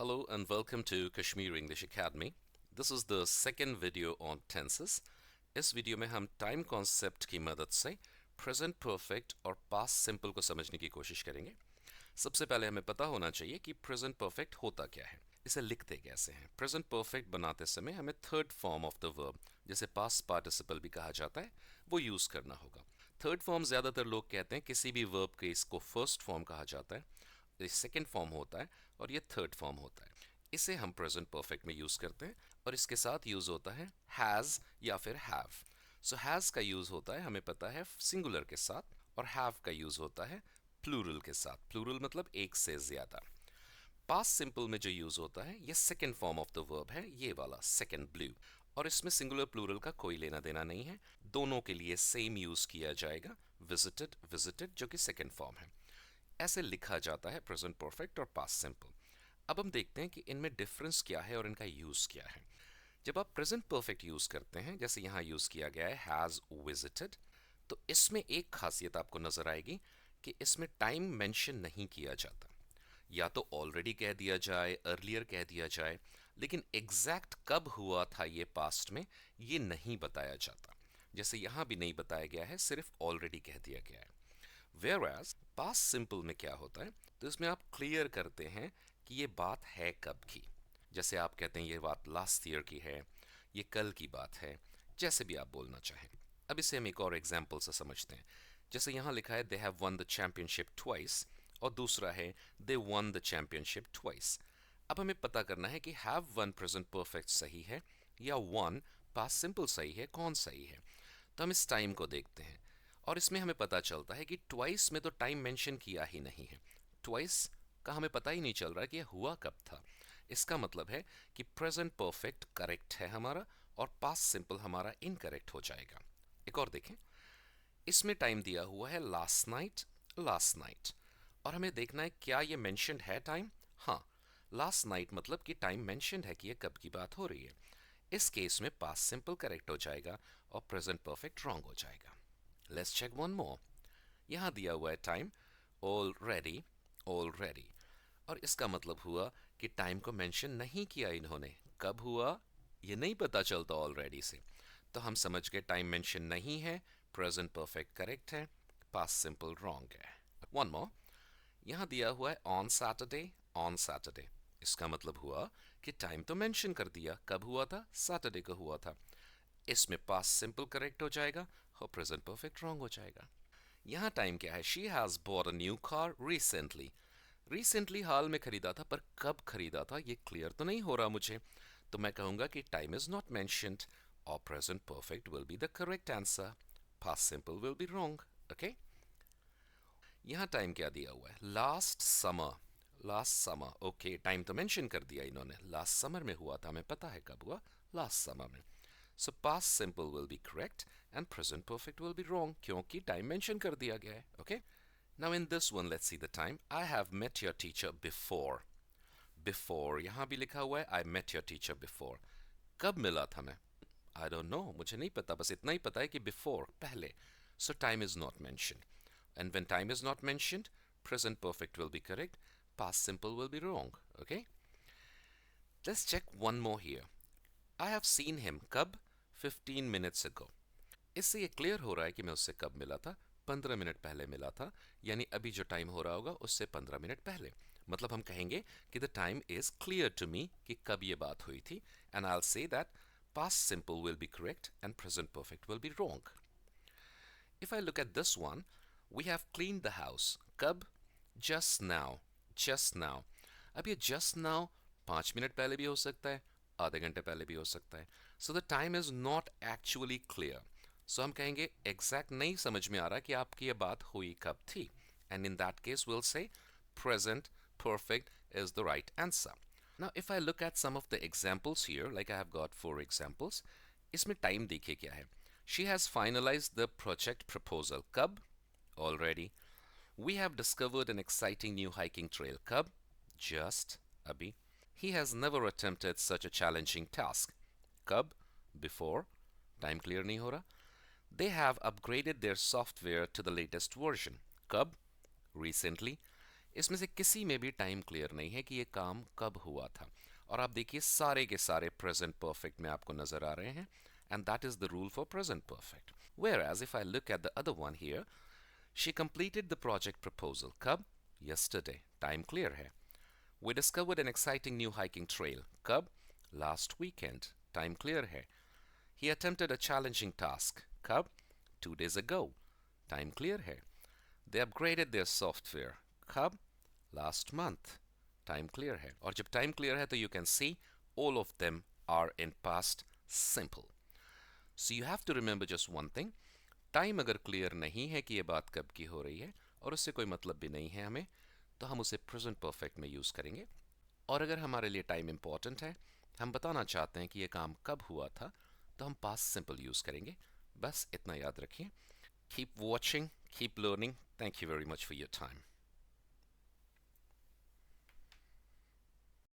Hello and welcome to Kashmir English Academy. This is the second video on tenses. इस video में हम time concept की मदद से प्रेजेंट परफेक्ट और पास्ट सिंपल को समझने की कोशिश करेंगे। सबसे पहले हमें पता होना चाहिए कि प्रेजेंट परफेक्ट होता क्या है, इसे लिखते कैसे हैं। प्रेजेंट परफेक्ट बनाते समय हमें third form of the verb, जिसे पास्ट पार्टिसिपल भी कहा जाता है, वो यूज करना होगा। थर्ड फॉर्म ज्यादातर लोग कहते हैं किसी भी वर्ब के इसको फर्स्ट फॉर्म कहा जाता है, ये सेकेंड फॉर्म होता है और ये थर्ड फॉर्म होता है। इसे हम प्रेजेंट परफेक्ट में यूज करते हैं और इसके साथ यूज होता है हैज या फिर हैव। सो हैज का यूज होता है, हमें पता है, सिंगुलर के साथ, और हैव का यूज होता है प्लूरल के साथ। प्लूरल मतलब एक से ज्यादा। पास्ट सिंपल में जो यूज होता है ये second form of the verb है, ये वाला सेकेंड ब्लू, और इसमें सिंगुलर प्लूरल का कोई लेना देना नहीं है। दोनों के लिए सेम यूज किया जाएगा, विजिटेड विजिटेड, जो कि सेकेंड फॉर्म है। ऐसे लिखा जाता है प्रेजेंट परफेक्ट और पास्ट सिंपल। अब हम देखते हैं कि इनमें डिफरेंस क्या है और इनका यूज क्या है। जब आप प्रेजेंट परफेक्ट यूज करते हैं, जैसे यहां यूज किया गया है हैज विजिटेड, तो इसमें एक खासियत आपको नजर आएगी कि इसमें टाइम मेंशन नहीं किया जाता। या तो ऑलरेडी कह दिया जाए, अर्लियर कह दिया जाए, लेकिन एग्जैक्ट कब हुआ था ये पास्ट में, ये नहीं बताया जाता। जैसे यहां भी नहीं बताया गया है, सिर्फ ऑलरेडी कह दिया गया है। Whereas पास्ट सिंपल में क्या होता है, तो इसमें आप क्लियर करते हैं कि ये बात है कब की। जैसे आप कहते हैं ये बात लास्ट ईयर की है, ये कल की बात है, जैसे भी आप बोलना चाहें। अब इसे हम एक और एग्जाम्पल से समझते हैं। जैसे यहां लिखा है they have one the championship twice, और दूसरा है दे वन द चैंपियनशिप ट्वाइस। अब हमें पता करना है कि हैव वन प्रेजेंट परफेक्ट सही है या वन पास्ट सिंपल सही है, कौन सही है। तो हम इस टाइम को देखते हैं और इसमें हमें पता चलता है कि ट्वाइस में तो टाइम मेंशन किया ही नहीं है। ट्वाइस का हमें पता ही नहीं चल रहा है कि यह हुआ कब था। इसका मतलब है कि प्रेजेंट परफेक्ट करेक्ट है हमारा और पास्ट सिंपल हमारा इनकरेक्ट हो जाएगा। एक और देखें, इसमें टाइम दिया हुआ है लास्ट नाइट, लास्ट नाइट, और हमें देखना है क्या ये मेंशन्ड है टाइम। हाँ, लास्ट नाइट मतलब कि टाइम मेंशन्ड है कि ये कब की बात हो रही है। इस केस में पास्ट सिंपल करेक्ट हो जाएगा और प्रेजेंट परफेक्ट रॉन्ग हो जाएगा। Let's check one more. यहां दिया हुआ है टाइम ऑलरेडी, ऑलरेडी, और इसका मतलब हुआ कि टाइम को मेंशन नहीं किया इन्होंने। कब हुआ ये नहीं पता चलता ऑलरेडी से, तो हम समझ गए टाइम मेंशन नहीं है, प्रेजेंट परफेक्ट करेक्ट है, पास्ट सिंपल रॉन्ग है। वन मोर, यहां दिया हुआ है ऑन सैटरडे, ऑन सैटरडे, इसका मतलब हुआ कि टाइम तो मेंशन कर दिया, कब हुआ था, सैटरडे को हुआ था। इसमें पास्ट सिंपल करेक्ट हो जाएगा और प्रेजेंट परफेक्ट रॉन्ग हो जाएगा। यहाँ टाइम क्या है, she has bought a new car recently. Recently हाल में खरीदा था, पर कब खरीदा था ये क्लियर तो नहीं हो रहा मुझे, तो मैं कहूंगा कि टाइम इज नॉट मेंशन्ड और present perfect will be the correct answer, past simple will be wrong. Okay, यहाँ टाइम क्या दिया हुआ है, last summer, last summer. Okay, time तो मेंशन कर दिया इन्होंने, लास्ट समर में हुआ था, हमें पता है कब हुआ, लास्ट समर में। So past simple will be correct and present perfect will be wrong क्योंकि time mention कर दिया गया है. Okay? Now in this one let's see the time. I have met your teacher before. Before यहाँ भी लिखा हुआ है I met your teacher before. कब मिला था मैं? I don't know. मुझे नहीं पता, बस इतना ही पता है कि before पहले. So time is not mentioned. And when time is not mentioned, present perfect will be correct, past simple will be wrong. Okay? Let's check one more here. I have seen him कब? 15 minutes ago. इससे ये clear हो रहा है कि मैं उससे कब मिला था, 15 मिनट पहले मिला था, यानी अभी जो टाइम हो रहा होगा उससे 15 मिनट पहले। मतलब हम कहेंगे कि the time is clear to me कि कब ये बात हुई थी, and I will say that past simple will be correct and present perfect will be wrong. If I look at this one, we have clean the house कब? Just now, just now. अब ये just now 5 minute पहले भी हो सकता है, आधे घंटे पहले भी हो सकता है। So the time is not actually clear. So हम कहेंगे एग्जैक्ट नहीं समझ में आ रहा कि आपकी ये बात हुई कब थी, and in that case will say present perfect is the right answer. Now if I look at some of the examples here, like I have got 4 examples, इसमें टाइम देखिए क्या है। She has finalized the project proposal कब? Already. We have discovered an exciting new hiking trail कब? Just अभी. He has never attempted such a challenging task कब? Before. Time clear नहीं हो रहा। They have upgraded their software to the latest version कब? Recently. इसमें से किसी में भी टाइम क्लियर नहीं है कि ये काम कब हुआ था। और आप देखिए सारे के सारे प्रेजेंट परफेक्ट में आपको नजर आ रहे हैं, and that is the rule for present perfect. Whereas if I look at the other one here, she completed the project proposal. कब? Yesterday. Time clear है। We discovered an exciting new hiking trail. कब? Last weekend. Time clear है। He attempted a challenging task. कब? 2 days ago. Time clear है। They upgraded their software. कब? Last month. Time clear है। और जब time clear है तो you can see all of them are in past simple. So you have to remember just one thing. Time अगर clear नहीं है कि ये बात कब की हो रही है और उससे कोई मतलब भी नहीं है हमें, तो हम उसे प्रेजेंट परफेक्ट में यूज़ करेंगे। और अगर हमारे लिए टाइम इंपॉर्टेंट है, हम बताना चाहते हैं कि ये काम कब हुआ था, तो हम पास्ट सिंपल यूज़ करेंगे। बस इतना याद रखिए। Keep watching, keep learning. Thank you very much for your time.